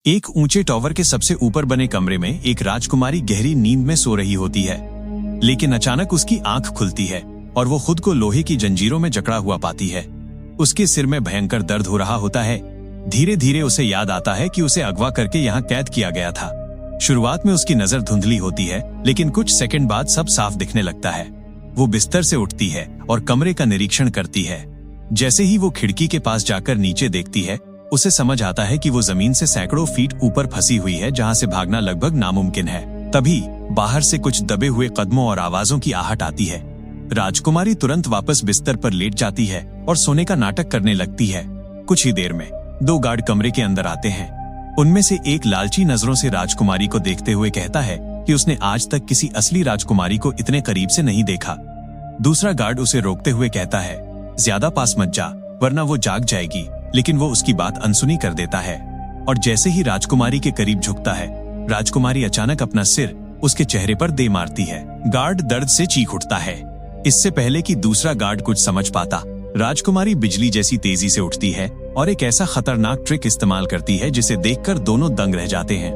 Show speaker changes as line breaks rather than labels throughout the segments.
एक ऊंचे टॉवर के सबसे ऊपर बने कमरे में एक राजकुमारी गहरी नींद में सो रही होती है, लेकिन अचानक उसकी आंख खुलती है और वो खुद को लोहे की जंजीरों में जकड़ा हुआ पाती है। उसके सिर में भयंकर दर्द हो रहा होता है। धीरे धीरे उसे याद आता है कि उसे अगवा करके यहाँ कैद किया गया था। शुरुआत में उसकी नजर धुंधली होती है, लेकिन कुछ सेकंड बाद सब साफ दिखने लगता है। वो बिस्तर से उठती है और कमरे का निरीक्षण करती है। जैसे ही वो खिड़की के पास जाकर नीचे देखती है, उसे समझ आता है कि वो जमीन से सैकड़ों फीट ऊपर फंसी हुई है, जहाँ से भागना लगभग नामुमकिन है। तभी बाहर से कुछ दबे हुए कदमों और आवाजों की आहट आती है। राजकुमारी तुरंत वापस बिस्तर पर लेट जाती है और सोने का नाटक करने लगती है। कुछ ही देर में 2 गार्ड कमरे के अंदर आते हैं। उनमें से एक लालची नजरों से राजकुमारी को देखते हुए कहता है कि उसने आज तक किसी असली राजकुमारी को इतने करीब से नहीं देखा। दूसरा गार्ड उसे रोकते हुए कहता है, ज्यादा पास मत जा, वरना वो जाग जाएगी। लेकिन वो उसकी बात अनसुनी कर देता है और जैसे ही राजकुमारी के करीब झुकता है, राजकुमारी अचानक अपना सिर उसके चेहरे पर दे मारती है। गार्ड दर्द से चीख उठता है। इससे पहले कि दूसरा गार्ड कुछ समझ पाता, राजकुमारी बिजली जैसी तेजी से उठती है और एक ऐसा खतरनाक ट्रिक इस्तेमाल करती है जिसे देखकर दोनों दंग रह जाते हैं।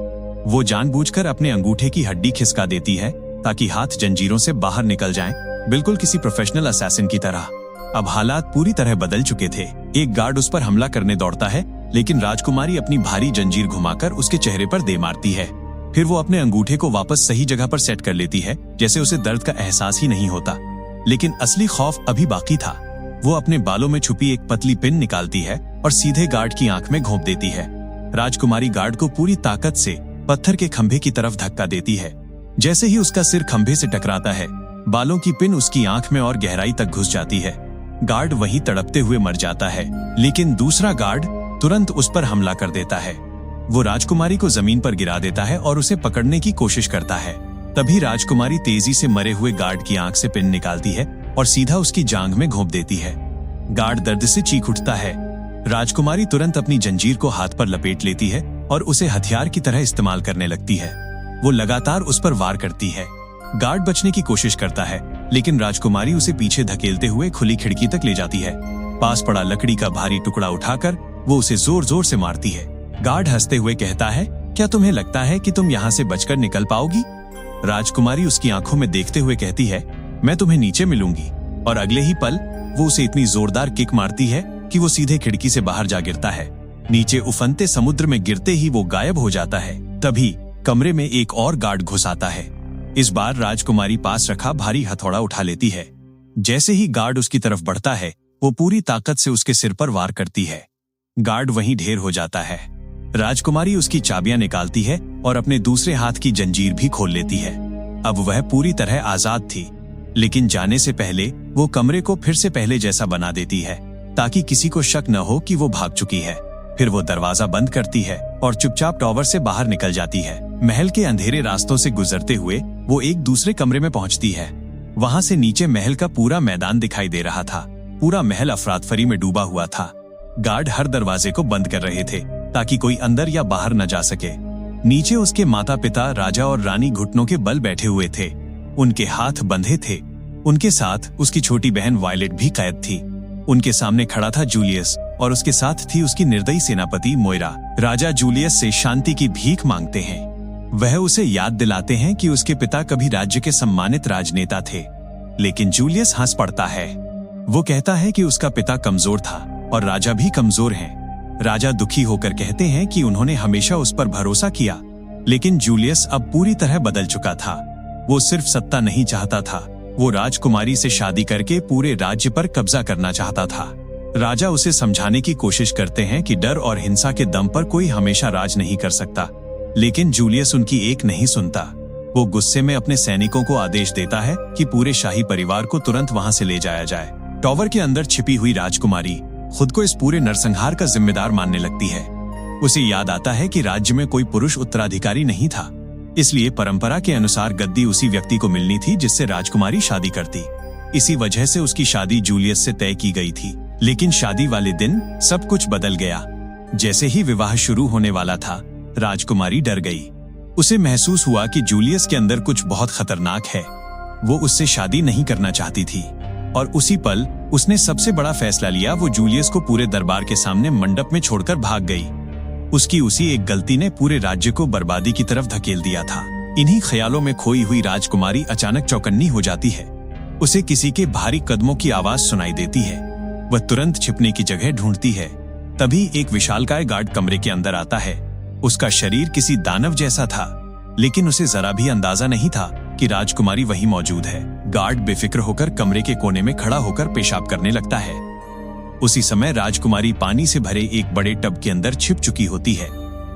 वो जानबूझकर अपने अंगूठे की हड्डी खिसका देती है ताकि हाथ जंजीरों से बाहर निकल जाएं, बिल्कुल किसी प्रोफेशनल असैसिन की तरह। अब हालात पूरी तरह बदल चुके थे। एक गार्ड उस पर हमला करने दौड़ता है, लेकिन राजकुमारी अपनी भारी जंजीर घुमाकर उसके चेहरे पर दे मारती है। फिर वो अपने अंगूठे को वापस सही जगह पर सेट कर लेती है, जैसे उसे दर्द का एहसास ही नहीं होता। लेकिन असली खौफ अभी बाकी था। वो अपने बालों में छुपी एक पतली पिन निकालती है और सीधे गार्ड की आंख में घोंप देती है। राजकुमारी गार्ड को पूरी ताकत से पत्थर के खंभे की तरफ धक्का देती है। जैसे ही उसका सिर खंभे से टकराता है, बालों की पिन उसकी आंख में और गहराई तक घुस जाती है। गार्ड वहीं तड़पते हुए मर जाता है, लेकिन दूसरा गार्ड तुरंत उस पर हमला कर देता है। वो राजकुमारी को जमीन पर गिरा देता है और उसे पकड़ने की कोशिश करता है। तभी राजकुमारी तेजी से मरे हुए गार्ड की आंख से पिन निकालती है और सीधा उसकी जांघ में घोंप देती है। गार्ड दर्द से चीख उठता है। राजकुमारी तुरंत अपनी जंजीर को हाथ पर लपेट लेती है और उसे हथियार की तरह इस्तेमाल करने लगती है। वो लगातार उस पर वार करती है। गार्ड बचने की कोशिश करता है, लेकिन राजकुमारी उसे पीछे धकेलते हुए खुली खिड़की तक ले जाती है। पास पड़ा लकड़ी का भारी टुकड़ा उठाकर वो उसे जोर जोर से मारती है। गार्ड हंसते हुए कहता है, क्या तुम्हें लगता है कि तुम यहाँ से बचकर निकल पाओगी? राजकुमारी उसकी आंखों में देखते हुए कहती है, मैं तुम्हें नीचे मिलूंगी। और अगले ही पल वो उसे इतनी जोरदार किक मारती है कि वो सीधे खिड़की से बाहर जा गिरता है। नीचे उफनते समुद्र में गिरते ही वो गायब हो जाता है। तभी कमरे में एक और गार्ड घुस आता है। इस बार राजकुमारी पास रखा भारी हथौड़ा उठा लेती है। जैसे ही गार्ड उसकी तरफ बढ़ता है, वो पूरी ताकत से उसके सिर पर वार करती है। गार्ड वहीं ढेर हो जाता है। राजकुमारी उसकी चाबियां निकालती है और अपने दूसरे हाथ की जंजीर भी खोल लेती है। अब वह पूरी तरह आजाद थी, लेकिन जाने से पहले वो कमरे को फिर से पहले जैसा बना देती है, ताकि किसी को शक न हो कि वो भाग चुकी है। फिर वो दरवाजा बंद करती है और चुपचाप टॉवर से बाहर निकल जाती है। महल के अंधेरे रास्तों से गुजरते हुए वो एक दूसरे कमरे में पहुंचती है। वहां से नीचे महल का पूरा मैदान दिखाई दे रहा था। पूरा महल अफरातफरी में डूबा हुआ था। गार्ड हर दरवाजे को बंद कर रहे थे ताकि कोई अंदर या बाहर न जा सके। नीचे उसके माता पिता, राजा और रानी घुटनों के बल बैठे हुए थे। उनके हाथ बंधे थे। उनके साथ उसकी छोटी बहन वायलेट भी कैद थी। उनके सामने खड़ा था जूलियस और उसके साथ थी उसकी निर्दयी सेनापति मोइरा। राजा जूलियस से शांति की भीख मांगते हैं। वह उसे याद दिलाते हैं कि उसके पिता कभी राज्य के सम्मानित राजनेता थे, लेकिन जूलियस हंस पड़ता है। वो कहता है कि उसका पिता कमजोर था और राजा भी कमजोर हैं। राजा दुखी होकर कहते हैं कि उन्होंने हमेशा उस पर भरोसा किया, लेकिन जूलियस अब पूरी तरह बदल चुका था। वो सिर्फ सत्ता नहीं चाहता था, वो राजकुमारी से शादी करके पूरे राज्य पर कब्जा करना चाहता था। राजा उसे समझाने की कोशिश करते हैं कि डर और हिंसा के दम पर कोई हमेशा राज नहीं कर सकता, लेकिन जूलियस उनकी एक नहीं सुनता। वो गुस्से में अपने सैनिकों को आदेश देता है कि पूरे शाही परिवार को तुरंत वहां से ले जाया जाए। टॉवर के अंदर छिपी हुई राजकुमारी खुद को इस पूरे नरसंहार का जिम्मेदार मानने लगती है। उसे याद आता है कि राज्य में कोई पुरुष उत्तराधिकारी नहीं था, इसलिए परंपरा के अनुसार गद्दी उसी व्यक्ति को मिलनी थी जिससे राजकुमारी शादी करती। इसी वजह से उसकी शादी जूलियस से तय की गई थी। लेकिन शादी वाले दिन सब कुछ बदल गया। जैसे ही विवाह शुरू होने वाला था, राजकुमारी डर गई। उसे महसूस हुआ कि जूलियस के अंदर कुछ बहुत खतरनाक है। वो उससे शादी नहीं करना चाहती थी और उसी पल उसने सबसे बड़ा फैसला लिया। वो जूलियस को पूरे दरबार के सामने मंडप में छोड़कर भाग गई। उसकी उसी एक गलती ने पूरे राज्य को बर्बादी की तरफ धकेल दिया था। इन्हीं ख्यालों में खोई हुई राजकुमारी अचानक चौकन्नी हो जाती है। उसे किसी के भारी कदमों की आवाज सुनाई देती है। वह तुरंत छिपने की जगह ढूंढती है। तभी एक विशालकाय गार्ड कमरे के अंदर आता है। उसका शरीर किसी दानव जैसा था, लेकिन उसे जरा भी अंदाजा नहीं था कि राजकुमारी वहीं मौजूद है। गार्ड बेफिक्र होकर कमरे के कोने में खड़ा होकर पेशाब करने लगता है। उसी समय राजकुमारी पानी से भरे एक बड़े टब के अंदर छिप चुकी होती है।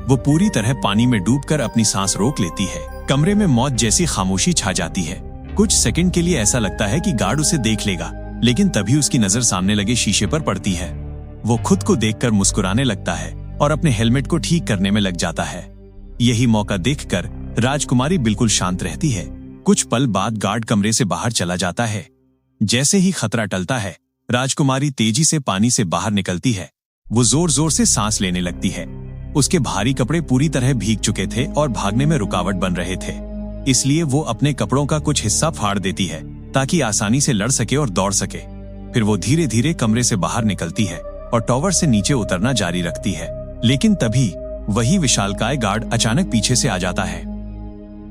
वो पूरी तरह पानी में डूबकर अपनी सांस रोक लेती है। कमरे में मौत जैसी खामोशी छा जाती है। कुछ सेकंड के लिए ऐसा लगता है कि गार्ड उसे देख लेगा, लेकिन तभी उसकी नजर सामने लगे शीशे पर पड़ती है। वो खुद को देखकर मुस्कुराने लगता है और अपने हेलमेट को ठीक करने में लग जाता है। यही मौका देखकर राजकुमारी बिल्कुल शांत रहती है। कुछ पल बाद गार्ड कमरे से बाहर चला जाता है। जैसे ही खतरा टलता है, राजकुमारी तेजी से पानी से बाहर निकलती है। वो जोर जोर से सांस लेने लगती है। उसके भारी कपड़े पूरी तरह भीग चुके थे और भागने में रुकावट बन रहे थे, इसलिए वो अपने कपड़ों का कुछ हिस्सा फाड़ देती है ताकि आसानी से लड़ सके और दौड़ सके। फिर वो धीरे धीरे कमरे से बाहर निकलती है और टॉवर से नीचे उतरना जारी रखती है। लेकिन तभी वही विशालकाय गार्ड अचानक पीछे से आ जाता है।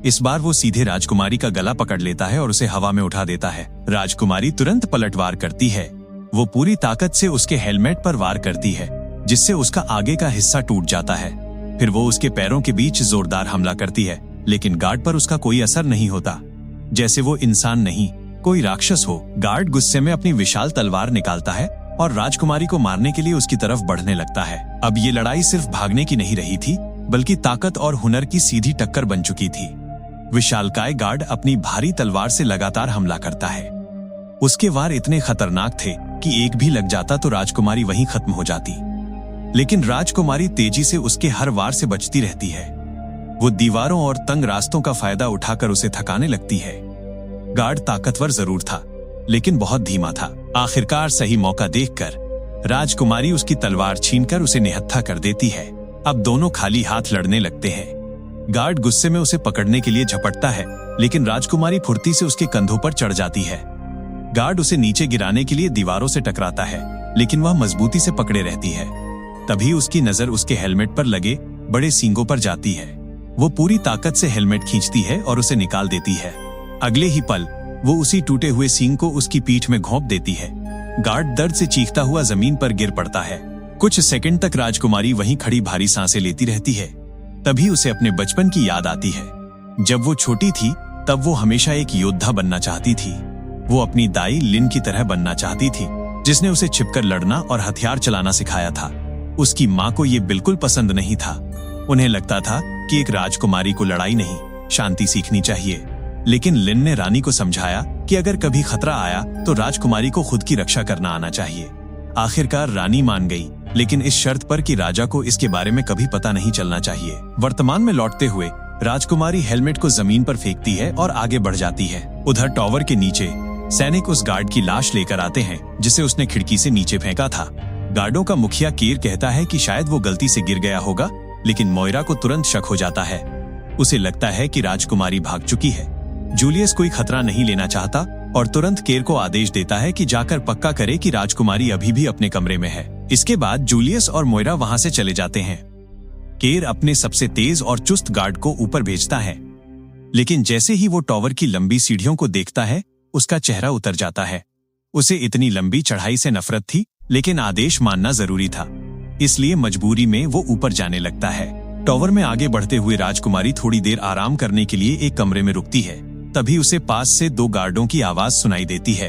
इस बार वो सीधे राजकुमारी का गला पकड़ लेता है और उसे हवा में उठा देता है। राजकुमारी तुरंत पलटवार करती है। वो पूरी ताकत से उसके हेलमेट पर वार करती है, जिससे उसका आगे का हिस्सा टूट जाता है। फिर वो उसके पैरों के बीच जोरदार हमला करती है, लेकिन गार्ड पर उसका कोई असर नहीं होता, जैसे वो इंसान नहीं कोई राक्षस हो। गार्ड गुस्से में अपनी विशाल तलवार निकालता है और राजकुमारी को मारने के लिए उसकी तरफ बढ़ने लगता है। अब ये लड़ाई सिर्फ भागने की नहीं रही थी, बल्कि ताकत और हुनर की सीधी टक्कर बन चुकी थी। विशालकाय गार्ड अपनी भारी तलवार से लगातार हमला करता है। उसके वार इतने खतरनाक थे कि एक भी लग जाता तो राजकुमारी वहीं खत्म हो जाती, लेकिन राजकुमारी तेजी से उसके हर वार से बचती रहती है। वो दीवारों और तंग रास्तों का फायदा उठाकर उसे थकाने लगती है। गार्ड ताकतवर जरूर था, लेकिन बहुत धीमा था। आखिरकार सही मौका देखकर राजकुमारी उसकी तलवार छीनकर उसे निहत्था कर देती है। अब दोनों खाली हाथ लड़ने लगते हैं। गार्ड गुस्से में उसे पकड़ने के लिए झपटता है, लेकिन राजकुमारी फुर्ती से उसके कंधों पर चढ़ जाती है। गार्ड उसे नीचे गिराने के लिए दीवारों से टकराता है, लेकिन वह मजबूती से पकड़े रहती है। तभी उसकी नजर उसके हेलमेट पर लगे बड़े सींगों पर जाती है। वो पूरी ताकत से हेलमेट खींचती है और उसे निकाल देती है। अगले ही पल वो उसी टूटे हुए सींग को उसकी पीठ में घोंप देती है। गार्ड दर्द से चीखता हुआ जमीन पर गिर पड़ता है। कुछ सेकंड तक राजकुमारी वहीं खड़ी भारी सांसें लेती रहती है। तभी उसे अपने बचपन की याद आती है। जब वो छोटी थी, तब वो हमेशा एक योद्धा बनना चाहती थी। वो अपनी दाई लिन की तरह बनना चाहती थी, जिसने उसे छिपकर लड़ना और हथियार चलाना सिखाया था। उसकी माँ को ये बिल्कुल पसंद नहीं था। उन्हें लगता था कि एक राजकुमारी को लड़ाई नहीं, शांति सीखनी चाहिए। लेकिन लिन ने रानी को समझाया कि अगर कभी खतरा आया तो राजकुमारी को खुद की रक्षा करना आना चाहिए। आखिरकार रानी मान गई, लेकिन इस शर्त पर कि राजा को इसके बारे में कभी पता नहीं चलना चाहिए। वर्तमान में लौटते हुए राजकुमारी हेलमेट को जमीन पर फेंकती है और आगे बढ़ जाती है। उधर टॉवर के नीचे सैनिक उस गार्ड की लाश लेकर आते हैं, जिसे उसने खिड़की से नीचे फेंका था। गार्डों का मुखिया केर कहता है कि शायद वो गलती से गिर गया होगा, लेकिन मोइरा को तुरंत शक हो जाता है। उसे लगता है कि राजकुमारी भाग चुकी है। जूलियस कोई खतरा नहीं लेना चाहता और तुरंत केर को आदेश देता है कि जाकर पक्का करे कि राजकुमारी अभी भी अपने कमरे में है। इसके बाद जूलियस और मोइरा वहां से चले जाते हैं। केर अपने सबसे तेज और चुस्त गार्ड को ऊपर भेजता है, लेकिन जैसे ही वो टॉवर की लंबी सीढ़ियों को देखता है, उसका चेहरा उतर जाता है। उसे इतनी लंबी चढ़ाई से नफरत थी, लेकिन आदेश मानना जरूरी था, इसलिए मजबूरी में वो ऊपर जाने लगता है। टॉवर में आगे बढ़ते हुए राजकुमारी थोड़ी देर आराम करने के लिए एक कमरे में रुकती है। तभी उसे पास से दो गार्डों की आवाज सुनाई देती है।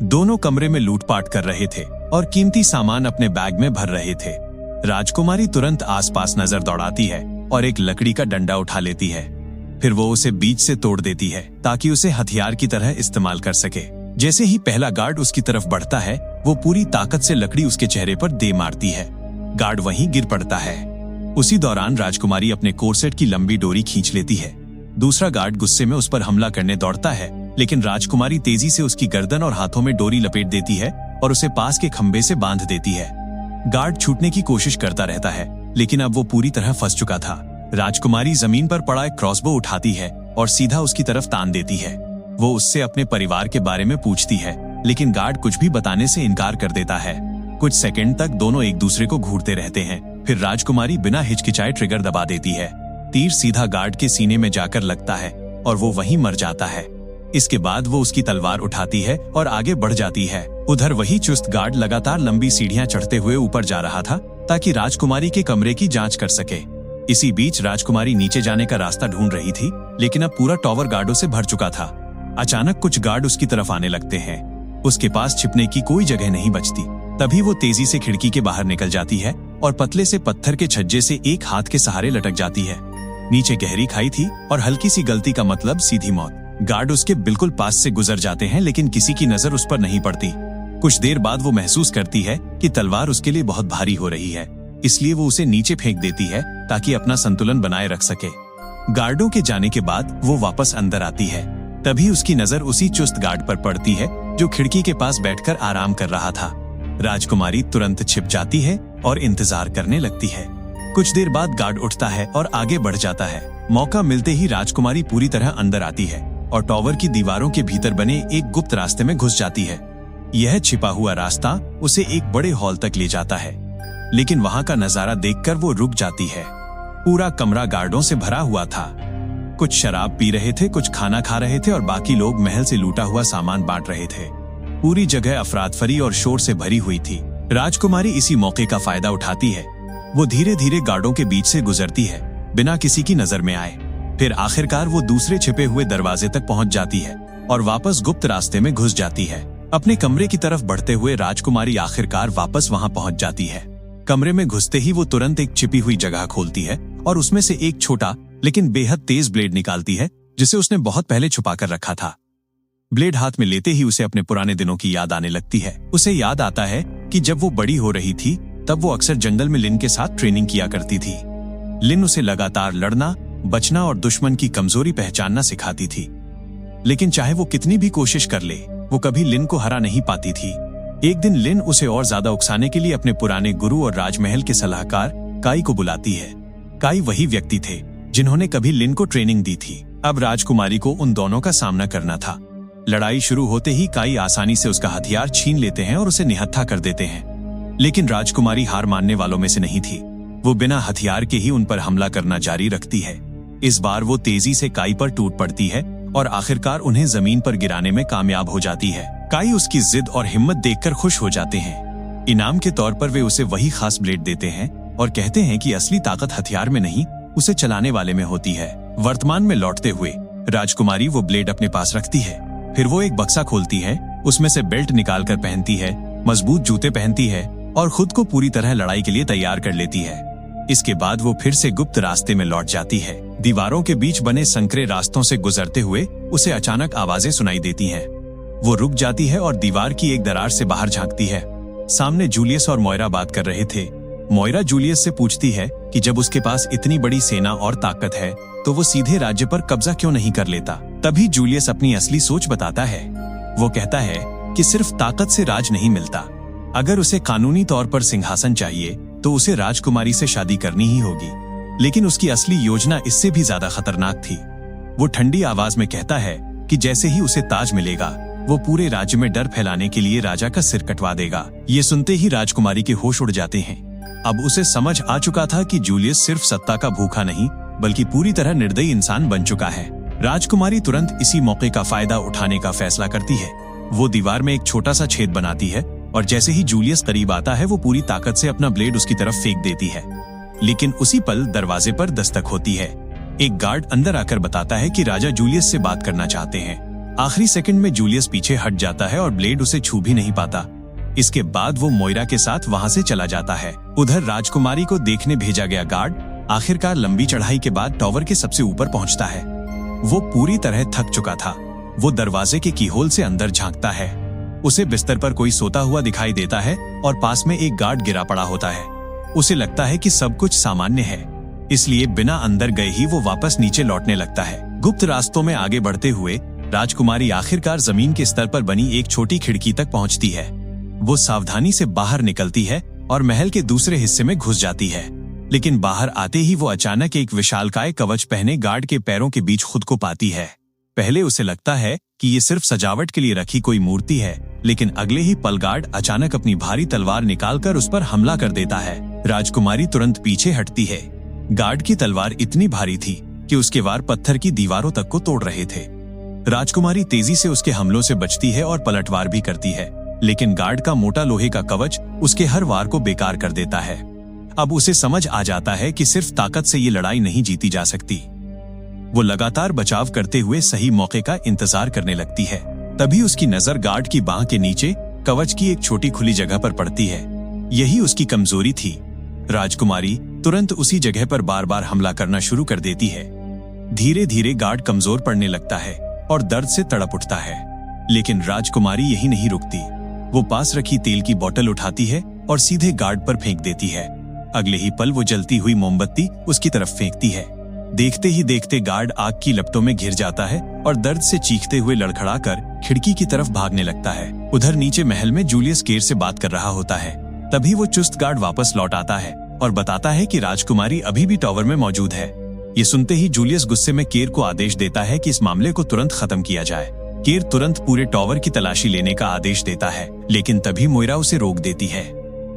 दोनों कमरे में लूटपाट कर रहे थे और कीमती सामान अपने बैग में भर रहे थे। राजकुमारी तुरंत आसपास नजर दौड़ाती है और एक लकड़ी का डंडा उठा लेती है। फिर वो उसे बीच से तोड़ देती है ताकि उसे हथियार की तरह इस्तेमाल कर सके। जैसे ही पहला गार्ड उसकी तरफ बढ़ता है, वो पूरी ताकत से लकड़ी उसके चेहरे पर दे मारती है। गार्ड वहीं गिर पड़ता है। उसी दौरान राजकुमारी अपने कोर्सेट की लंबी डोरी खींच लेती है। दूसरा गार्ड गुस्से में उस पर हमला करने दौड़ता है, लेकिन राजकुमारी तेजी से उसकी गर्दन और हाथों में डोरी लपेट देती है और उसे पास के खंबे से बांध देती है। गार्ड छूटने की कोशिश करता रहता है, लेकिन अब वो पूरी तरह फंस चुका था। राजकुमारी जमीन पर पड़ा एक क्रॉसबो उठाती है और सीधा उसकी तरफ तान देती है। वो उससे अपने परिवार के बारे में पूछती है, लेकिन गार्ड कुछ भी बताने से इनकार कर देता है। कुछ सेकंड तक दोनों एक दूसरे को घूरते रहते हैं फिर राजकुमारी बिना हिचकिचाए ट्रिगर दबा देती है। तीर सीधा गार्ड के सीने में जाकर लगता है और वो वहीं मर जाता है। इसके बाद वो उसकी तलवार उठाती है और आगे बढ़ जाती है। उधर वही चुस्त गार्ड लगातार लंबी सीढ़ियां चढ़ते हुए ऊपर जा रहा था ताकि राजकुमारी के कमरे की जांच कर सके। इसी बीच राजकुमारी नीचे जाने का रास्ता ढूंढ रही थी, लेकिन अब पूरा टॉवर गार्डों से भर चुका था। अचानक कुछ गार्ड उसकी तरफ आने लगते हैं। उसके पास छिपने की कोई जगह नहीं बचती। तभी वो तेजी से खिड़की के बाहर निकल जाती है और पतले से पत्थर के छज्जे से एक हाथ के सहारे लटक जाती है। नीचे गहरी खाई थी और हल्की सी गलती का मतलब सीधी मौत। गार्ड उसके बिल्कुल पास से गुजर जाते हैं, लेकिन किसी की नजर उस पर नहीं पड़ती। कुछ देर बाद वो महसूस करती है कि तलवार उसके लिए बहुत भारी हो रही है, इसलिए वो उसे नीचे फेंक देती है ताकि अपना संतुलन बनाए रख सके। गार्डों के जाने के बाद वो वापस अंदर आती है। तभी उसकी नजर उसी चुस्त गार्ड पर पड़ती है जो खिड़की के पास बैठकर आराम कर रहा था। राजकुमारी तुरंत छिप जाती है और इंतजार करने लगती है। कुछ देर बाद गार्ड उठता है और आगे बढ़ जाता है। मौका मिलते ही राजकुमारी पूरी तरह अंदर आती है और टॉवर की दीवारों के भीतर बने एक गुप्त रास्ते में घुस जाती है। यह छिपा हुआ रास्ता उसे एक बड़े हॉल तक ले जाता है, लेकिन वहां का नजारा देखकर वो रुक जाती है। पूरा कमरा गार्डों से भरा हुआ था। कुछ शराब पी रहे थे, कुछ खाना खा रहे थे और बाकी लोग महल से लूटा हुआ सामान बांट रहे थे। पूरी जगह अफरातफरी और शोर से भरी हुई थी। राजकुमारी इसी मौके का फायदा उठाती है। वो धीरे धीरे गार्डों के बीच से गुजरती है, बिना किसी की नजर में आए। फिर आखिरकार वो दूसरे छिपे हुए दरवाजे तक पहुंच जाती है और वापस गुप्त रास्ते में घुस जाती है। अपने कमरे की तरफ बढ़ते हुए राजकुमारी आखिरकार वापस वहां पहुंच जाती है। कमरे में घुसते ही वो तुरंत एक छिपी हुई जगह खोलती है और उसमें से एक छोटा लेकिन बेहद तेज ब्लेड निकालती है, जिसे उसने बहुत पहले छुपा कर रखा था। ब्लेड हाथ में लेते ही उसे अपने पुराने दिनों की याद आने लगती है। उसे याद आता है कि जब वो बड़ी हो रही थी तब वो अक्सर जंगल में लिन के साथ ट्रेनिंग किया करती थी। लिन उसे लगातार लड़ना, बचना और दुश्मन की कमजोरी पहचानना सिखाती थी। लेकिन चाहे वो कितनी भी कोशिश कर ले, वो कभी लिन को हरा नहीं पाती थी। एक दिन लिन उसे और ज्यादा उकसाने के लिए अपने पुराने गुरु और राजमहल के सलाहकार काई को बुलाती है। काई वही व्यक्ति थे जिन्होंने कभी लिन को ट्रेनिंग दी थी। अब राजकुमारी को उन दोनों का सामना करना था। लड़ाई शुरू होते ही काई आसानी से उसका हथियार छीन लेते हैं और उसे निहत्था कर देते हैं। लेकिन राजकुमारी हार मानने वालों में से नहीं थी। वो बिना हथियार के ही उन पर हमला करना जारी रखती है। इस बार वो तेजी से काई पर टूट पड़ती है और आखिरकार उन्हें जमीन पर गिराने में कामयाब हो जाती है। काई उसकी जिद और हिम्मत देखकर खुश हो जाते हैं। इनाम के तौर पर वे उसे वही खास ब्लेड देते हैं और कहते हैं कि असली ताकत हथियार में नहीं, उसे चलाने वाले में होती है। वर्तमान में लौटते हुए राजकुमारी वो ब्लेड अपने पास रखती है। फिर वो एक बक्सा खोलती है, उसमें से बेल्ट निकाल कर पहनती है, मजबूत जूते पहनती है और खुद को पूरी तरह लड़ाई के लिए तैयार कर लेती है। इसके बाद वो फिर से गुप्त रास्ते में लौट जाती है। दीवारों के बीच बने संकरे रास्तों से गुजरते हुए उसे अचानक आवाजें सुनाई देती हैं। वो रुक जाती है और दीवार की एक दरार से बाहर झांकती है। सामने जूलियस और मोइरा बात कर रहे थे। मोइरा जूलियस से पूछती है कि जब उसके पास इतनी बड़ी सेना और ताकत है तो वो सीधे राज्य पर कब्जा क्यों नहीं कर लेता। तभी जूलियस अपनी असली सोच बताता है। वो कहता है कि सिर्फ ताकत से राज नहीं मिलता। अगर उसे कानूनी तौर पर सिंहासन चाहिए तो उसे राजकुमारी से शादी करनी ही होगी। लेकिन उसकी असली योजना इससे भी ज्यादा खतरनाक थी। वो ठंडी आवाज में कहता है कि जैसे ही उसे ताज मिलेगा वो पूरे राज्य में डर फैलाने के लिए राजा का सिर कटवा देगा। ये सुनते ही राजकुमारी के होश उड़ जाते हैं। अब उसे समझ आ चुका था कि जूलियस सिर्फ सत्ता का भूखा नहीं बल्कि पूरी तरह निर्दयी इंसान बन चुका है। राजकुमारी तुरंत इसी मौके का फायदा उठाने का फैसला करती है। वो दीवार में एक छोटा सा छेद बनाती है और जैसे ही जूलियस करीब आता है वो पूरी ताकत से अपना ब्लेड उसकी तरफ फेंक देती है। लेकिन उसी पल दरवाजे पर दस्तक होती है। एक गार्ड अंदर आकर बताता है कि राजा जूलियस से बात करना चाहते हैं। आखिरी सेकंड में जूलियस पीछे हट जाता है और ब्लेड उसे छू भी नहीं पाता। इसके बाद वो मोइरा के साथ वहां से चला जाता है। उधर राजकुमारी को देखने भेजा गया गार्ड आखिरकार लंबी चढ़ाई के बाद टॉवर के सबसे ऊपर पहुंचता है। वो पूरी तरह थक चुका था। वो दरवाजे के कीहोल से अंदर झांकता है। उसे बिस्तर पर कोई सोता हुआ दिखाई देता है और पास में एक गार्ड गिरा पड़ा होता है। उसे लगता है कि सब कुछ सामान्य है, इसलिए बिना अंदर गए ही वो वापस नीचे लौटने लगता है। गुप्त रास्तों में आगे बढ़ते हुए राजकुमारी आखिरकार जमीन के स्तर पर बनी एक छोटी खिड़की तक पहुंचती है। वो सावधानी से बाहर निकलती है और महल के दूसरे हिस्से में घुस जाती है। लेकिन बाहर आते ही वो अचानक एक विशालकाय कवच पहने गार्ड के पैरों के बीच खुद को पाती है। पहले उसे लगता है कि ये सिर्फ सजावट के लिए रखी कोई मूर्ति है, लेकिन अगले ही पल गार्ड अचानक अपनी भारी तलवार निकालकर उस पर हमला कर देता है। राजकुमारी तुरंत पीछे हटती है। गार्ड की तलवार इतनी भारी थी कि उसके वार पत्थर की दीवारों तक को तोड़ रहे थे। राजकुमारी तेजी से उसके हमलों से बचती है और पलटवार भी करती है, लेकिन गार्ड का मोटा लोहे का कवच उसके हर वार को बेकार कर देता है। अब उसे समझ आ जाता है कि सिर्फ ताकत से ये लड़ाई नहीं जीती जा सकती। वो लगातार बचाव करते हुए सही मौके का इंतजार करने लगती है। तभी उसकी नजर गार्ड की बांह के नीचे कवच की एक छोटी खुली जगह पर पड़ती है। यही उसकी कमजोरी थी। राजकुमारी तुरंत उसी जगह पर बार बार हमला करना शुरू कर देती है। धीरे धीरे गार्ड कमजोर पड़ने लगता है और दर्द से तड़प उठता है। लेकिन राजकुमारी यही नहीं रुकती। वो पास रखी तेल की बोतल उठाती है और सीधे गार्ड पर फेंक देती है। अगले ही पल वो जलती हुई मोमबत्ती उसकी तरफ फेंकती है। देखते ही देखते गार्ड आग की लपटों में घिर जाता है और दर्द से चीखते हुए लड़खड़ाकर खिड़की की तरफ भागने लगता है। उधर नीचे महल में जूलियस केर से बात कर रहा होता है। तभी वो चुस्त गार्ड वापस लौट आता है और बताता है कि राजकुमारी अभी भी टावर में मौजूद है। ये सुनते ही जूलियस गुस्से में केर को आदेश देता है कि इस मामले को तुरंत खत्म किया जाए। केर तुरंत पूरे टावर की तलाशी लेने का आदेश देता है, लेकिन तभी मोइरा उसे रोक देती है।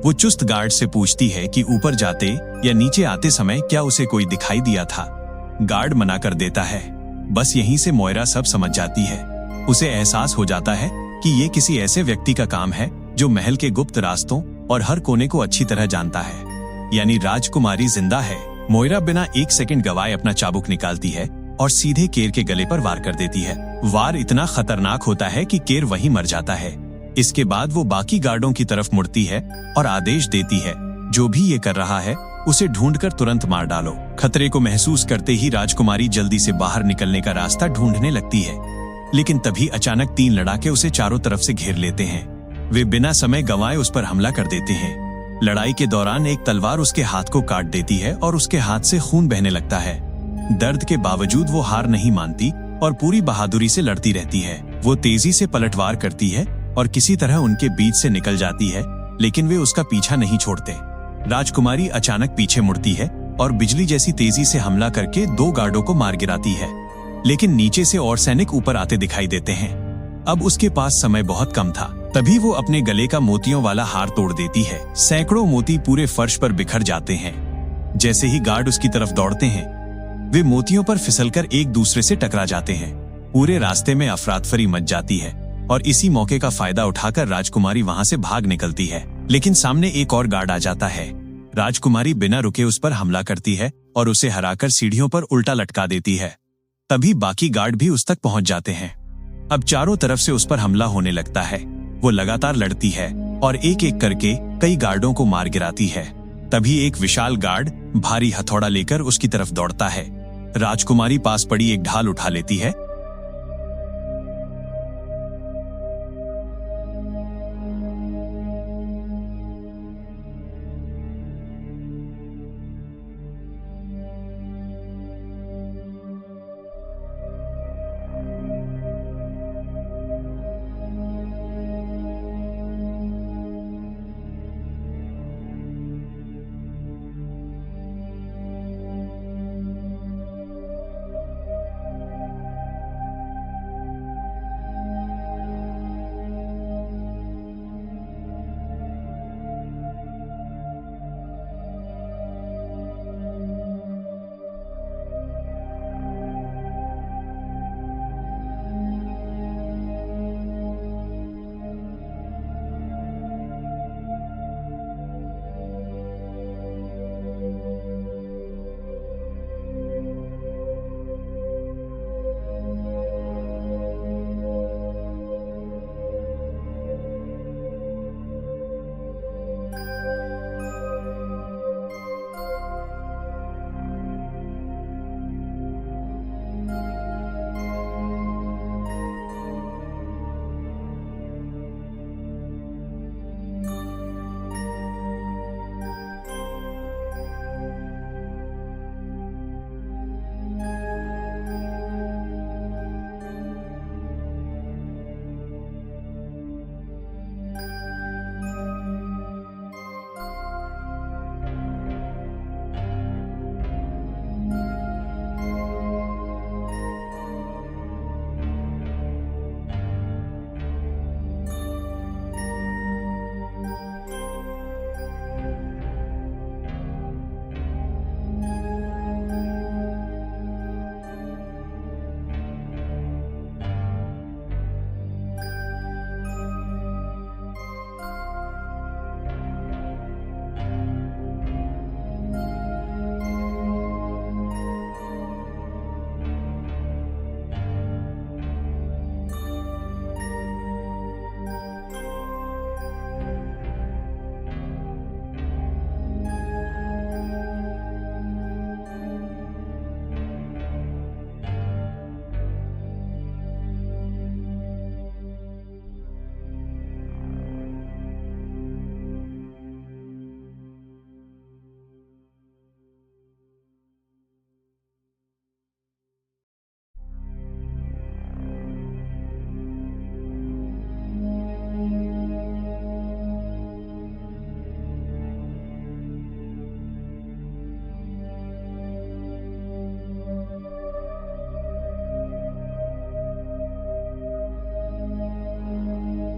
वो चुस्त गार्ड से पूछती है कि ऊपर जाते या नीचे आते समय क्या उसे कोई दिखाई दिया था। गार्ड मना कर देता है। बस यहीं से मोइरा सब समझ जाती है। उसे एहसास हो जाता है कि ये किसी ऐसे व्यक्ति का काम है जो महल के गुप्त रास्तों और हर कोने को अच्छी तरह जानता है, यानी राजकुमारी जिंदा है। मोइरा बिना एक सेकंड गवाए अपना चाबुक निकालती है और सीधे केर के गले पर वार कर देती है। वार इतना खतरनाक होता है कि केर वहीं मर जाता है। इसके बाद वो बाकी गार्डों की तरफ मुड़ती है और आदेश देती है, जो भी ये कर रहा है उसे ढूंढकर तुरंत मार डालो। खतरे को महसूस करते ही राजकुमारी जल्दी से बाहर निकलने का रास्ता ढूंढने लगती है, लेकिन तभी अचानक 3 लड़ाके उसे चारों तरफ से घेर लेते हैं। वे बिना समय गंवाए उस पर हमला कर देते हैं। लड़ाई के दौरान एक तलवार उसके हाथ को काट देती है और उसके हाथ से खून बहने लगता है। दर्द के बावजूद वो हार नहीं मानती और पूरी बहादुरी से लड़ती रहती है। वो तेजी से पलटवार करती है और किसी तरह उनके बीच से निकल जाती है, लेकिन वे उसका पीछा नहीं छोड़ते। राजकुमारी अचानक पीछे मुड़ती है और बिजली जैसी तेजी से हमला करके 2 गार्डों को मार गिराती है, लेकिन नीचे से और सैनिक ऊपर आते दिखाई देते हैं। अब उसके पास समय बहुत कम था। तभी वो अपने गले का मोतियों वाला हार तोड़ देती है। सैकड़ों मोती पूरे फर्श पर बिखर जाते हैं। जैसे ही गार्ड उसकी तरफ दौड़ते हैं, वे मोतियों पर फिसलकर एक दूसरे से टकरा जाते हैं। पूरे रास्ते में अफरातफरी मच जाती है और इसी मौके का फायदा उठाकर राजकुमारी वहां से भाग निकलती है, लेकिन सामने एक और गार्ड आ जाता है। राजकुमारी बिना रुके उस पर हमला करती है और उसे हराकर सीढ़ियों पर उल्टा लटका देती है। तभी बाकी गार्ड भी उस तक पहुंच जाते हैं। अब चारों तरफ से उस पर हमला होने लगता है। वो लगातार लड़ती है और एक एक करके कई गार्डों को मार गिराती है। तभी एक विशाल गार्ड भारी हथौड़ा लेकर उसकी तरफ दौड़ता है। राजकुमारी पास पड़ी एक ढाल उठा लेती है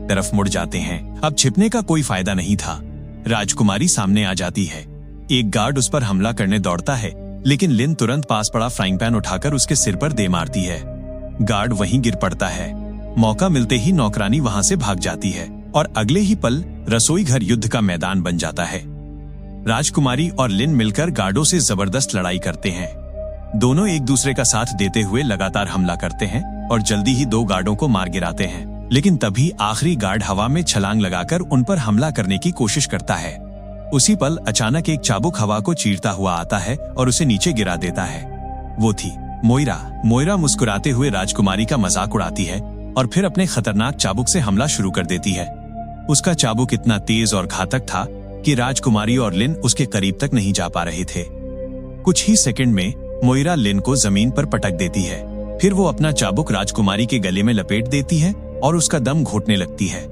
तरफ मुड़ जाते हैं। अब छिपने का कोई फायदा नहीं था। राजकुमारी सामने आ जाती है। एक गार्ड उस पर हमला करने दौड़ता है, लेकिन लिन तुरंत पास पड़ा फ्राइंग पैन उठाकर उसके सिर पर दे मारती है। गार्ड वहीं गिर पड़ता है। मौका मिलते ही नौकरानी वहां से भाग जाती है और अगले ही पल रसोई घर युद्ध का मैदान बन जाता है। राजकुमारी और लिन मिलकर गार्डों से जबरदस्त लड़ाई करते हैं। दोनों एक दूसरे का साथ देते हुए लगातार हमला करते हैं और जल्दी ही 2 गार्डों को मार गिराते हैं। लेकिन तभी आखिरी गार्ड हवा में छलांग लगाकर उन पर हमला करने की कोशिश करता है। उसी पल अचानक एक चाबुक हवा को चीरता हुआ आता है और उसे नीचे गिरा देता है। वो थी मोइरा। मोइरा मुस्कुराते हुए राजकुमारी का मजाक उड़ाती है और फिर अपने खतरनाक चाबुक से हमला शुरू कर देती है। उसका चाबुक इतना तेज और घातक था कि राजकुमारी और लिन उसके करीब तक नहीं जा पा रहे थे। कुछ ही सेकंड में मोइरा लिन को जमीन पर पटक देती है। फिर वो अपना चाबुक राजकुमारी के गले में लपेट देती है और उसका दम घोटने लगती है।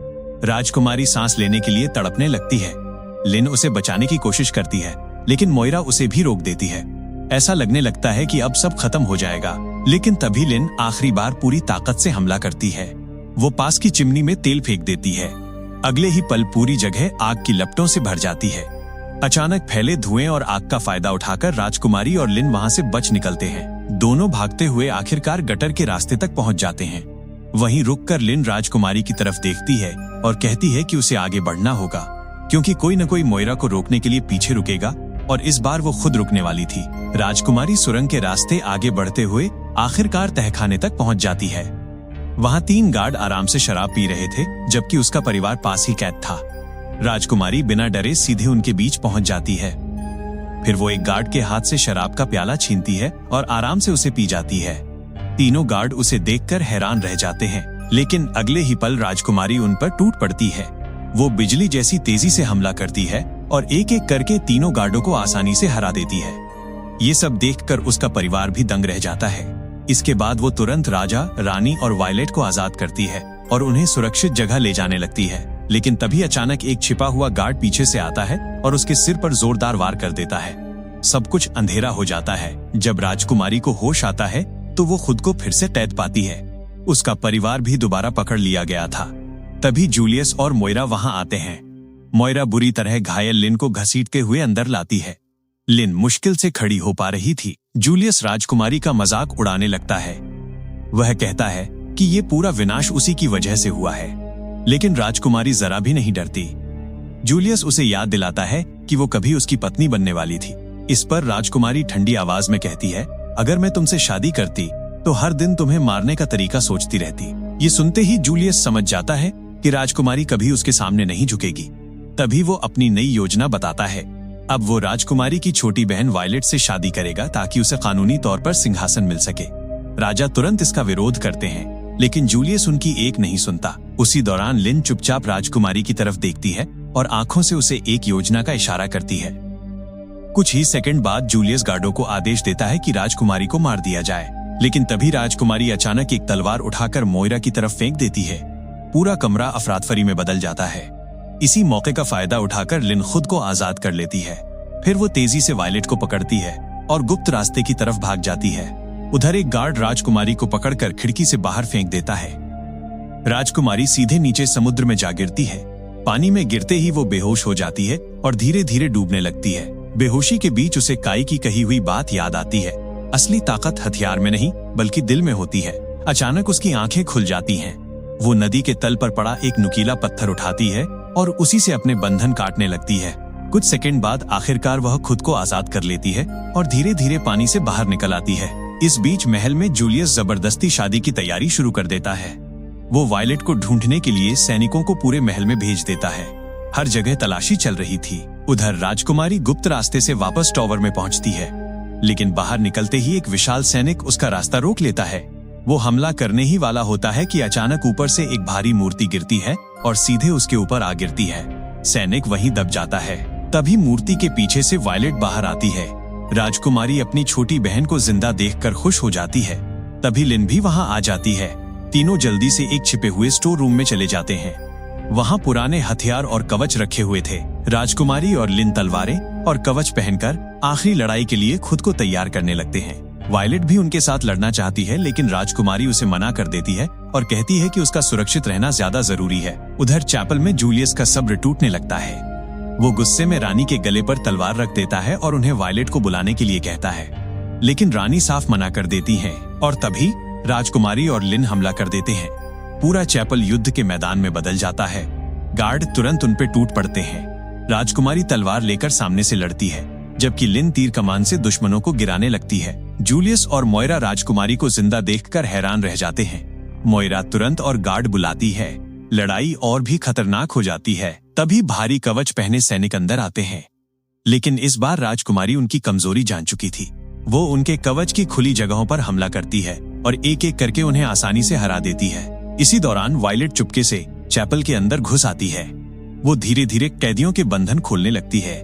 राजकुमारी सांस लेने के लिए तड़पने लगती है। लिन उसे बचाने की कोशिश करती है, लेकिन मोइरा उसे भी रोक देती है। ऐसा लगने लगता है कि अब सब खत्म हो जाएगा, लेकिन तभी लिन आखिरी बार पूरी ताकत से हमला करती है। वो पास की चिमनी में तेल फेंक देती है। अगले ही पल पूरी जगह आग की लपटों से भर जाती है। अचानक फैले धुएं और आग का फायदा उठाकर राजकुमारी और लिन वहां से बच निकलते हैं। दोनों भागते हुए आखिरकार गटर के रास्ते तक पहुंच जाते हैं। वहीं रुककर लिन राजकुमारी की तरफ देखती है और कहती है कि उसे आगे बढ़ना होगा, क्योंकि कोई न कोई मोइरा को रोकने के लिए पीछे रुकेगा, और इस बार वो खुद रुकने वाली थी। राजकुमारी सुरंग के रास्ते आगे बढ़ते हुए आखिरकार तहखाने तक पहुंच जाती है। वहां 3 गार्ड आराम से शराब पी रहे थे, जबकि उसका परिवार पास ही कैद था। राजकुमारी बिना डरे सीधे उनके बीच पहुंच जाती है। फिर वो एक गार्ड के हाथ से शराब का प्याला छीनती है और आराम से उसे पी जाती है। तीनों गार्ड उसे देखकर हैरान रह जाते हैं, लेकिन अगले ही पल राजकुमारी उन पर टूट पड़ती है। वो बिजली जैसी तेजी से हमला करती है और एक एक करके तीनों गार्डों को आसानी से हरा देती है। ये सब देखकर उसका परिवार भी दंग रह जाता है। इसके बाद वो तुरंत राजा, रानी और वायलेट को आजाद करती है और उन्हें सुरक्षित जगह ले जाने लगती है। लेकिन तभी अचानक एक छिपा हुआ गार्ड पीछे से आता है और उसके सिर पर जोरदार वार कर देता है। सब कुछ अंधेरा हो जाता है। जब राजकुमारी को होश आता है तो वो खुद को फिर से तैर पाती है। उसका परिवार भी दोबारा पकड़ लिया गया था। तभी जूलियस और मोइरा वहां आते हैं। मोइरा बुरी तरह घायल लिन को घसीटते हुए अंदर लाती है। लिन मुश्किल से खड़ी हो पा रही थी। जूलियस राजकुमारी का मजाक उड़ाने लगता है। वह कहता है कि ये पूरा विनाश उसी की वजह से हुआ है, लेकिन राजकुमारी जरा भी नहीं डरती। जूलियस उसे याद दिलाता है कि वो कभी उसकी पत्नी बनने वाली थी। इस पर राजकुमारी ठंडी आवाज में कहती है, अगर मैं तुमसे शादी करती तो हर दिन तुम्हें मारने का तरीका सोचती रहती। ये सुनते ही जूलियस समझ जाता है कि राजकुमारी कभी उसके सामने नहीं झुकेगी। तभी वो अपनी नई योजना बताता है। अब वो राजकुमारी की छोटी बहन वायलेट से शादी करेगा ताकि उसे कानूनी तौर पर सिंहासन मिल सके। राजा तुरंत इसका विरोध करते हैं, लेकिन जूलियस उनकी एक नहीं सुनता। उसी दौरान लिन चुपचाप राजकुमारी की तरफ देखती है और आंखों से उसे एक योजना का इशारा करती है। कुछ ही सेकंड बाद जूलियस गार्डों को आदेश देता है कि राजकुमारी को मार दिया जाए, लेकिन तभी राजकुमारी अचानक एक तलवार उठाकर मोइरा की तरफ फेंक देती है। पूरा कमरा अफरातफरी में बदल जाता है। इसी मौके का फायदा उठाकर लिन खुद को आजाद कर लेती है। फिर वो तेजी से वायलेट को पकड़ती है और गुप्त रास्ते की तरफ भाग जाती है। उधर एक गार्ड राजकुमारी को पकड़कर खिड़की से बाहर फेंक देता है। राजकुमारी सीधे नीचे समुद्र में जा गिरती है। पानी में गिरते ही वो बेहोश हो जाती है और धीरे धीरे डूबने लगती है। बेहोशी के बीच उसे काई की कही हुई बात याद आती है। असली ताकत हथियार में नहीं बल्कि दिल में होती है। अचानक उसकी आंखें खुल जाती हैं। वो नदी के तल पर पड़ा एक नुकीला पत्थर उठाती है और उसी से अपने बंधन काटने लगती है। कुछ सेकंड बाद आखिरकार वह खुद को आजाद कर लेती है और धीरे धीरे पानी से बाहर निकल आती है। इस बीच महल में जूलियस जबरदस्ती शादी की तैयारी शुरू कर देता है। वो वायलेट को ढूंढने के लिए सैनिकों को पूरे महल में भेज देता है। हर जगह तलाशी चल रही थी। उधर राजकुमारी गुप्त रास्ते से वापस टॉवर में पहुंचती है, लेकिन बाहर निकलते ही एक विशाल सैनिक उसका रास्ता रोक लेता है। वो हमला करने ही वाला होता है कि अचानक ऊपर से एक भारी मूर्ति गिरती है और सीधे उसके ऊपर आ गिरती है। सैनिक वहीं दब जाता है। तभी मूर्ति के पीछे से वायलेट बाहर आती है। राजकुमारी अपनी छोटी बहन को जिंदा देखकर खुश हो जाती है। तभी लिन भी वहां आ जाती है। तीनों जल्दी से एक छिपे हुए स्टोर रूम में चले जाते हैं। वहां पुराने हथियार और कवच रखे हुए थे। राजकुमारी और लिन तलवारें और कवच पहनकर आखिरी लड़ाई के लिए खुद को तैयार करने लगते हैं। वायलेट भी उनके साथ लड़ना चाहती है, लेकिन राजकुमारी उसे मना कर देती है और कहती है कि उसका सुरक्षित रहना ज्यादा जरूरी है। उधर चैपल में जूलियस का सब्र टूटने लगता है। वो गुस्से में रानी के गले पर तलवार रख देता है और उन्हें वायलेट को बुलाने के लिए कहता है, लेकिन रानी साफ मना कर देती है और तभी राजकुमारी और लिन हमला कर देते हैं। पूरा चैपल युद्ध के मैदान में बदल जाता है। गार्ड तुरंत उन पे टूट पड़ते हैं। राजकुमारी तलवार लेकर सामने से लड़ती है, जबकि लिन तीर कमान से दुश्मनों को गिराने लगती है। जूलियस और मोइरा राजकुमारी को जिंदा देखकर हैरान रह जाते हैं। मोइरा तुरंत और गार्ड बुलाती है। लड़ाई और भी खतरनाक हो जाती है। तभी भारी कवच पहने सैनिक अंदर आते हैं, लेकिन इस बार राजकुमारी उनकी कमजोरी जान चुकी थी। वो उनके कवच की खुली जगहों पर हमला करती है और एक एक करके उन्हें आसानी से हरा देती है। इसी दौरान वायलेट चुपके से चैपल के अंदर घुस आती है। वो धीरे धीरे कैदियों के बंधन खोलने लगती है।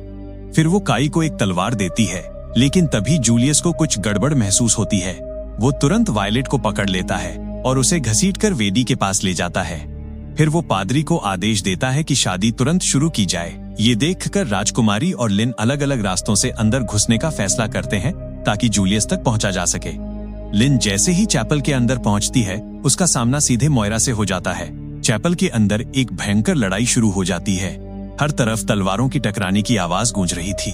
फिर वो काई को एक तलवार देती है, लेकिन तभी जूलियस को कुछ गड़बड़ महसूस होती है। वो तुरंत वायलेट को पकड़ लेता है और उसे घसीटकर वेदी के पास ले जाता है। फिर वो पादरी को आदेश देता है कि शादी तुरंत शुरू की जाए। ये देखकर राजकुमारी और लिन अलग अलग रास्तों से अंदर घुसने का फैसला करते हैं ताकि जूलियस तक पहुंचा जा सके। लिन जैसे ही चैपल के अंदर पहुंचती है, उसका सामना सीधे मोइरा से हो जाता है। चैपल के अंदर एक भयंकर लड़ाई शुरू हो जाती है। हर तरफ तलवारों की टकराने की आवाज गूंज रही थी।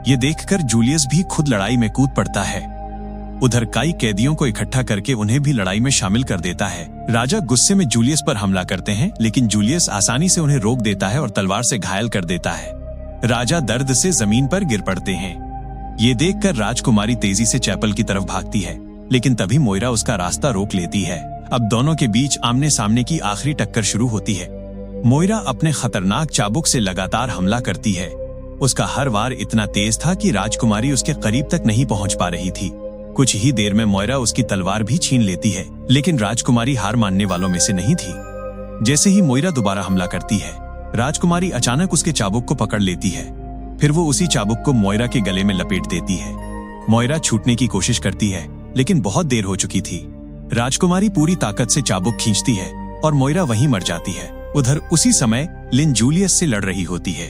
ये देखकर जूलियस भी खुद लड़ाई में कूद पड़ता है। उधर काई कैदियों को इकट्ठा करके उन्हें भी लड़ाई में शामिल कर देता है। राजा गुस्से में जूलियस पर हमला करते हैं, लेकिन जूलियस आसानी से उन्हें रोक देता है और तलवार से घायल कर देता है। राजा दर्द से जमीन पर गिर पड़ते हैं। ये देखकर राजकुमारी तेजी से चैपल की तरफ भागती है, लेकिन तभी मोइरा उसका रास्ता रोक लेती है। अब दोनों के बीच आमने सामने की आखिरी टक्कर शुरू होती है। मोइरा अपने खतरनाक चाबुक से लगातार हमला करती है। उसका हर वार इतना तेज था कि राजकुमारी उसके करीब तक नहीं पहुंच पा रही थी। कुछ ही देर में मोइरा उसकी तलवार भी छीन लेती है, लेकिन राजकुमारी हार मानने वालों में से नहीं थी। जैसे ही मोइरा दोबारा हमला करती है, राजकुमारी अचानक उसके चाबुक को पकड़ लेती है। फिर वो उसी चाबुक को मोइरा के गले में लपेट देती है। मोइरा छूटने की कोशिश करती है, लेकिन बहुत देर हो चुकी थी। राजकुमारी पूरी ताकत से चाबुक खींचती है और मोइरा वहीं मर जाती है। उधर उसी समय लिन जूलियस से लड़ रही होती है,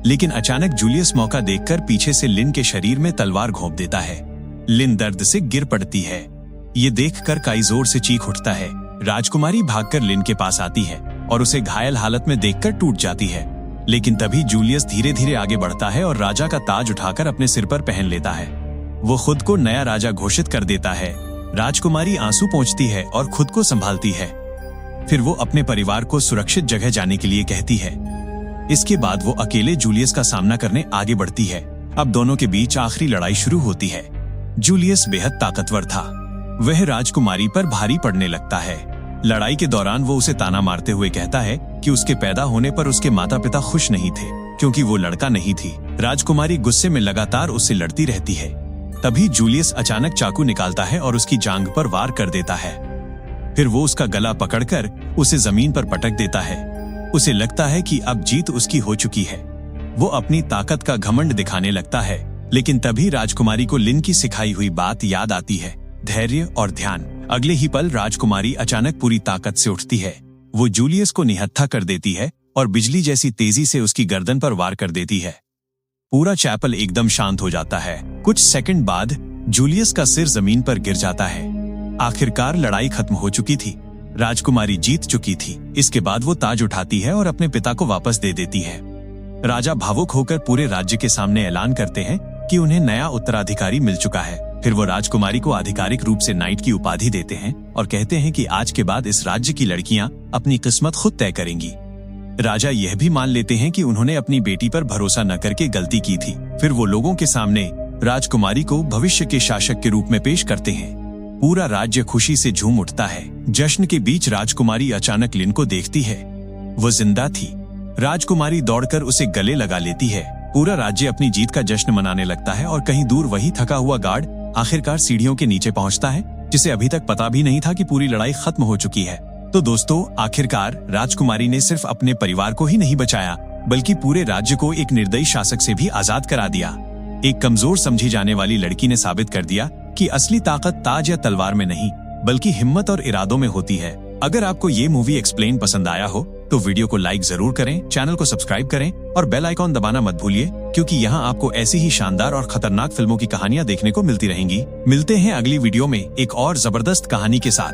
लेकिन अचानक जूलियस मौका देखकर पीछे से लिन के शरीर में तलवार घोंप देता है। लिन दर्द से गिर पड़ती है। ये देखकर काई जोर से चीख उठता है। राजकुमारी भागकर लिन के पास आती है और उसे घायल हालत में देखकर टूट जाती है, लेकिन तभी जूलियस धीरे धीरे आगे बढ़ता है और राजा का ताज उठाकर अपने सिर पर पहन लेता है। वो खुद को नया राजा घोषित कर देता है। राजकुमारी आंसू पोंछती है और खुद को संभालती है। फिर वो अपने परिवार को सुरक्षित जगह जाने के लिए कहती है। इसके बाद वो अकेले जूलियस का सामना करने आगे बढ़ती है। अब दोनों के बीच आखिरी लड़ाई शुरू होती है। जूलियस बेहद ताकतवर था। वह राजकुमारी पर भारी पड़ने लगता है। लड़ाई के दौरान वो उसे ताना मारते हुए कहता है कि उसके पैदा होने पर उसके माता पिता खुश नहीं थे, क्योंकि वो लड़का नहीं थी। राजकुमारी गुस्से में लगातार उससे लड़ती रहती है। तभी जूलियस अचानक चाकू निकालता है और उसकी जांघ पर वार कर देता है। फिर वो उसका गला पकड़कर उसे जमीन पर पटक देता है। उसे लगता है कि अब जीत उसकी हो चुकी है। वो अपनी ताकत का घमंड दिखाने लगता है, लेकिन तभी राजकुमारी को लिन की सिखाई हुई बात याद आती है, धैर्य और ध्यान। अगले ही पल राजकुमारी अचानक पूरी ताकत से उठती है। वो जूलियस को निहत्था कर देती है और बिजली जैसी तेजी से उसकी गर्दन पर वार कर देती है। पूरा चैपल एकदम शांत हो जाता है। कुछ सेकंड बाद जूलियस का सिर जमीन पर गिर जाता है। आखिरकार लड़ाई खत्म हो चुकी थी। राजकुमारी जीत चुकी थी। इसके बाद वो ताज उठाती है और अपने पिता को वापस दे देती है। राजा भावुक होकर पूरे राज्य के सामने ऐलान करते हैं कि उन्हें नया उत्तराधिकारी मिल चुका है। फिर वो राजकुमारी को आधिकारिक रूप से नाइट की उपाधि देते हैं और कहते हैं कि आज के बाद इस राज्य की लड़कियां अपनी किस्मत खुद तय करेंगी। राजा यह भी मान लेते हैं कि उन्होंने अपनी बेटी पर भरोसा न करके गलती की थी। फिर वो लोगों के सामने राजकुमारी को भविष्य के शासक के रूप में पेश करते हैं। पूरा राज्य खुशी से झूम उठता है। जश्न के बीच राजकुमारी अचानक लिन को देखती है। वो जिंदा थी। राजकुमारी दौड़कर उसे गले लगा लेती है। पूरा राज्य अपनी जीत का जश्न मनाने लगता है और कहीं दूर वही थका हुआ गार्ड आखिरकार सीढ़ियों के नीचे पहुंचता है, जिसे अभी तक पता भी नहीं था कि पूरी लड़ाई खत्म हो चुकी है। तो दोस्तों, आखिरकार राजकुमारी ने सिर्फ अपने परिवार को ही नहीं बचाया, बल्कि पूरे राज्य को एक निर्दयी शासक से भी आजाद करा दिया। एक कमजोर समझी जाने वाली लड़की ने साबित कर दिया कि असली ताकत ताज या तलवार में नहीं, बल्कि हिम्मत और इरादों में होती है। अगर आपको ये मूवी एक्सप्लेन पसंद आया हो तो वीडियो को लाइक जरूर करें, चैनल को सब्सक्राइब करें और बेल आइकॉन दबाना मत भूलिए क्योंकि यहाँ आपको ऐसी ही शानदार और खतरनाक फिल्मों की कहानियां देखने को मिलती रहेंगी। मिलते हैं अगली वीडियो में एक और जबरदस्त कहानी के साथ।